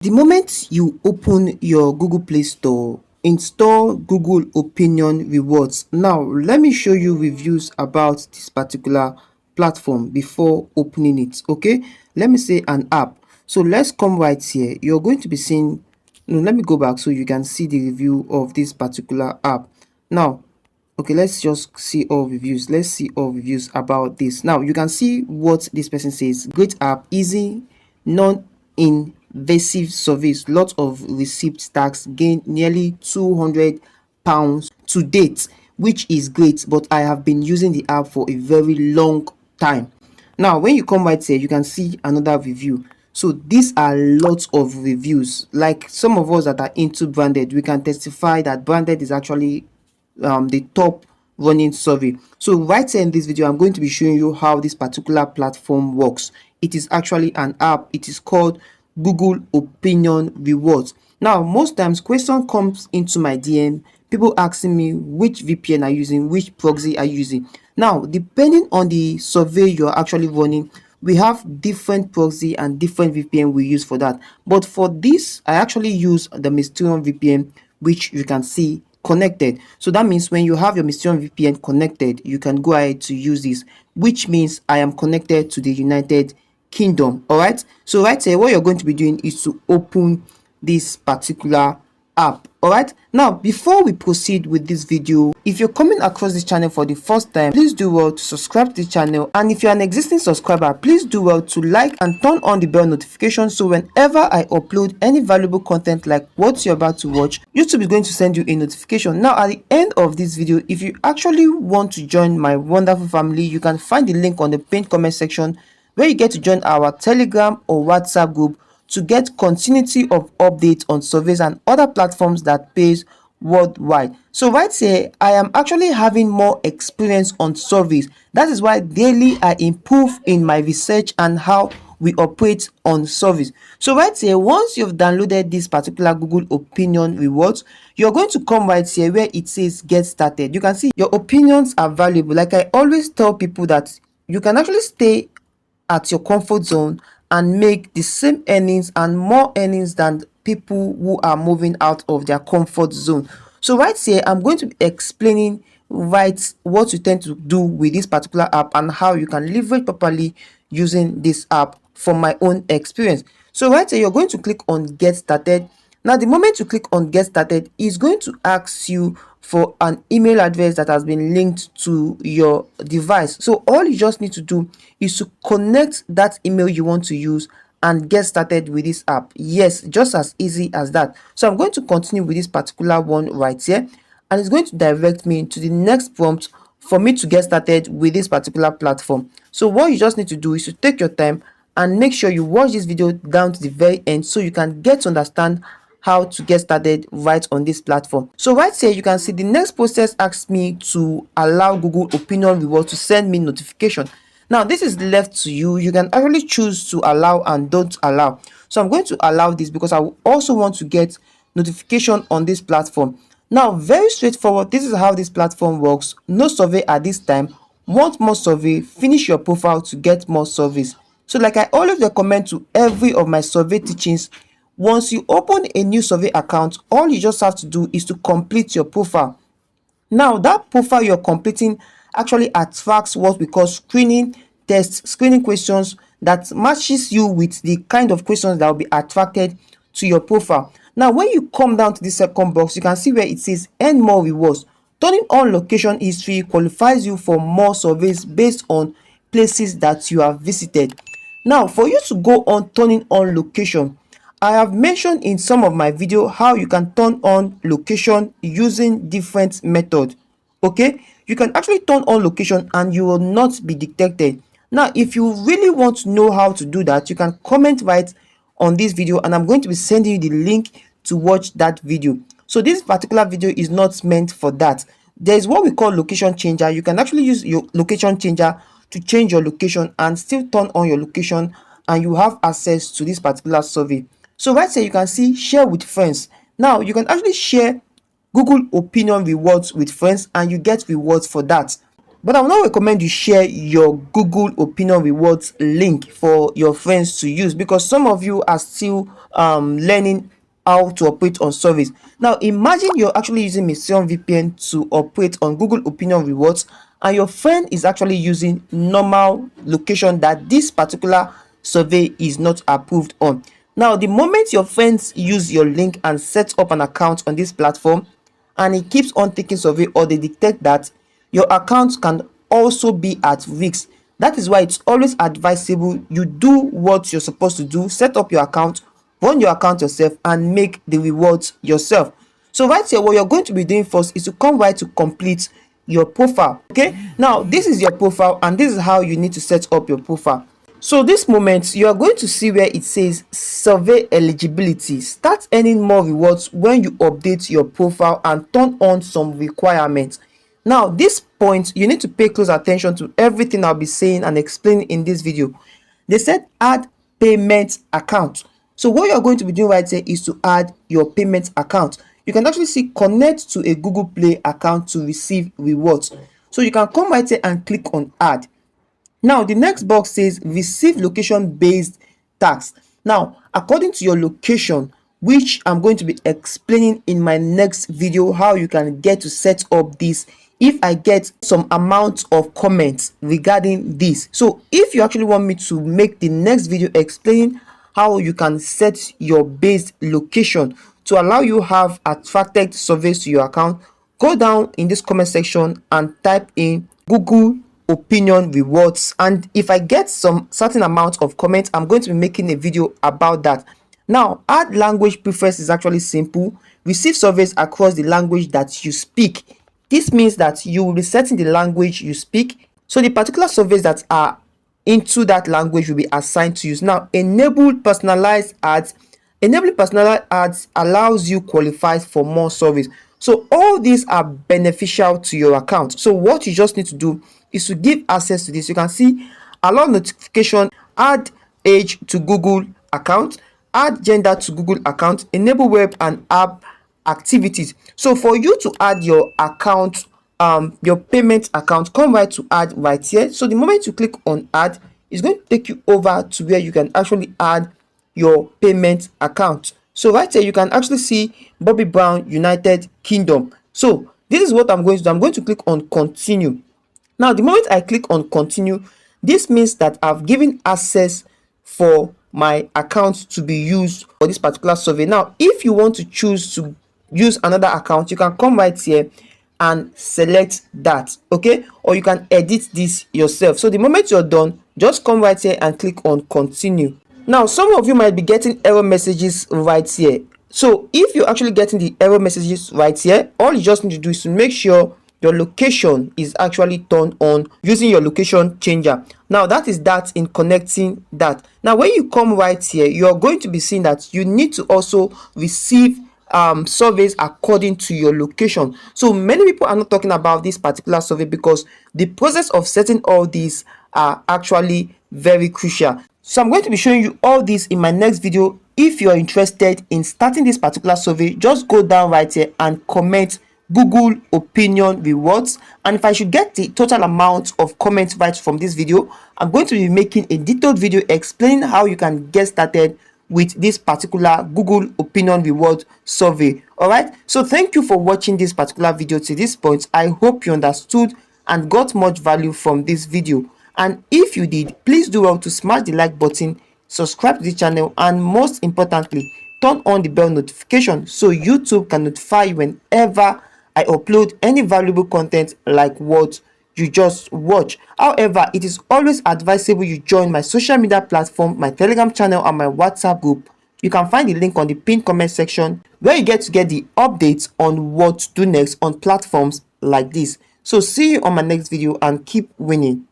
The moment you open your Google Play Store, install Google Opinion Rewards. Now, let me show you reviews about this particular platform before opening it. Okay, let me say an app. So let's come right here. You're going to be seeing, no, let me go back so you can see the review of this particular app. Now, okay, let's just see all reviews. Let's see all reviews about this. Now, you can see what this person says. Great app, easy, non-invasive service, lot of receipt tax, gain nearly £200 to date, which is great, but I have been using the app for a very long time. Now, when you come right here, you can see another review. So these are lots of reviews. Like some of us that are into branded, we can testify that branded is actually the top running survey. So right here in this video, I'm going to be showing you how this particular platform works. It is actually an app. It is called Google Opinion Rewards. Now, most times question comes into my DM, people asking me which VPN are you using, which proxy are you using. Now, depending on the survey you're actually running, we have different proxy and different VPN we use for that. But for this, I actually use the Mysterion VPN, which you can see connected. So that means when you have your Mysterion VPN connected, you can go ahead to use this, which means I am connected to the United Kingdom. All right, so right here what you're going to be doing is to open this particular app. All right, now before we proceed with this video, if you're coming across this channel for the first time, please do well to subscribe to the channel, and if you're an existing subscriber, please do well to like and turn on the bell notification, so whenever I upload any valuable content like what you're about to watch, YouTube is going to send you a notification. Now at the end of this video, if you actually want to join my wonderful family, you can find the link on the pinned comment section, where you get to join our Telegram or WhatsApp group to get continuity of updates on surveys and other platforms that pays worldwide. So right here, I am actually having more experience on surveys. That is why daily I improve in my research and how we operate on surveys. So right here, once you've downloaded this particular Google Opinion Rewards, you're going to come right here where it says get started. You can see your opinions are valuable. Like I always tell people that you can actually stay at your comfort zone and make the same earnings and more earnings than people who are moving out of their comfort zone. So right here, I'm going to be explaining right what you tend to do with this particular app and how you can leverage properly using this app from my own experience. So right here, you're going to click on get started. Now, the moment you click on get started, it's going to ask you for an email address that has been linked to your device. So all you just need to do is to connect that email you want to use and get started with this app. Yes, just as easy as that. So I'm going to continue with this particular one right here, and it's going to direct me to the next prompt for me to get started with this particular platform. So what you just need to do is to take your time and make sure you watch this video down to the very end so you can get to understand how to get started right on this platform. So right here, you can see the next process asks me to allow Google Opinion Reward to send me notification. Now this is left to you. You can actually choose to allow and don't allow. So I'm going to allow this because I also want to get notification on this platform. Now, very straightforward, this is how this platform works. No survey at this time. Want more survey, finish your profile to get more surveys. So like I always recommend to every of my survey teachings, once you open a new survey account, all you just have to do is to complete your profile. Now, that profile you're completing actually attracts what we call screening tests, screening questions that matches you with the kind of questions that will be attracted to your profile. Now, when you come down to the second box, you can see where it says earn more rewards. Turning on location history qualifies you for more surveys based on places that you have visited. Now, for you to go on turning on location, I have mentioned in some of my video how you can turn on location using different methods. Okay, you can actually turn on location and you will not be detected. Now, if you really want to know how to do that, you can comment right on this video and I'm going to be sending you the link to watch that video. So this particular video is not meant for that. There is what we call location changer. You can actually use your location changer to change your location and still turn on your location, and you have access to this particular survey. So right here, you can see share with friends. Now you can actually share Google Opinion Rewards with friends and you get rewards for that. But I would not recommend you share your Google Opinion Rewards link for your friends to use, because some of you are still learning how to operate on service. Now imagine you're actually using Mission VPN to operate on Google Opinion Rewards, and your friend is actually using normal location that this particular survey is not approved on. Now the moment your friends use your link and set up an account on this platform, and it keeps on taking survey, or they detect that your account can also be at risk, that is why it's always advisable you do what you're supposed to do. Set up your account, run your account yourself, and make the rewards yourself. So right here, what you're going to be doing first is to come right to complete your profile. Okay, now this is your profile, and this is how you need to set up your profile. So this moment, you are going to see where it says survey eligibility. Start earning more rewards when you update your profile and turn on some requirements. Now this point, you need to pay close attention to everything I'll be saying and explaining in this video. They said add payment account. So what you're going to be doing right here is to add your payment account. You can actually see connect to a Google Play account to receive rewards. So you can come right here and click on add. Now the next box says receive location based tax. Now according to your location, which I'm going to be explaining in my next video, how you can get to set up this if I get some amount of comments regarding this. So if you actually want me to make the next video explaining how you can set your based location to allow you have attracted surveys to your account, go down in this comment section and type in Google Opinion Rewards, and if I get some certain amount of comments, I'm going to be making a video about that. Now add language preference is actually simple. Receive surveys across the language that you speak. This means that you will be setting the language you speak, so the particular surveys that are into that language will be assigned to you. Now enable personalized ads. Enabling personalized ads allows you qualify for more surveys. So all these are beneficial to your account. So what you just need to do is to give access to this. You can see allow notification, add age to Google account, add gender to Google account, enable web and app activities. So for you to add your account, your payment account, come right to add right here. So the moment you click on add, it's going to take you over to where you can actually add your payment account. So right here you can actually see Bobby Brown United Kingdom. So this is what I'm going to do. I'm going to click on continue. Now the moment I click on continue, this means that I've given access for my account to be used for this particular survey. Now if you want to choose to use another account, you can come right here and select that, okay, or you can edit this yourself. So the moment you're done, just come right here and click on continue. Now some of you might be getting error messages right here. So if you're actually getting the error messages right here, all you just need to do is to make sure your location is actually turned on using your location changer. Now that is that in connecting that. Now when you come right here, you're going to be seeing that you need to also receive surveys according to your location. So many people are not talking about this particular survey because the process of setting all these are actually very crucial. So I'm going to be showing you all this in my next video. If you're interested in starting this particular survey, just go down right here and comment Google Opinion Rewards, and if I should get the total amount of comments right from this video, I'm going to be making a detailed video explaining how you can get started with this particular Google Opinion Reward survey. All right, so thank you for watching this particular video to this point. I hope you understood and got much value from this video, and if you did, please do well to smash the like button, subscribe to the channel, and most importantly, turn on the bell notification so YouTube can notify you whenever I upload any valuable content like what you just watch. However, it is always advisable you join my social media platform, my Telegram channel, and my WhatsApp group. You can find the link on the pinned comment section where you get the updates on what to do next on platforms like this. So see you on my next video and keep winning.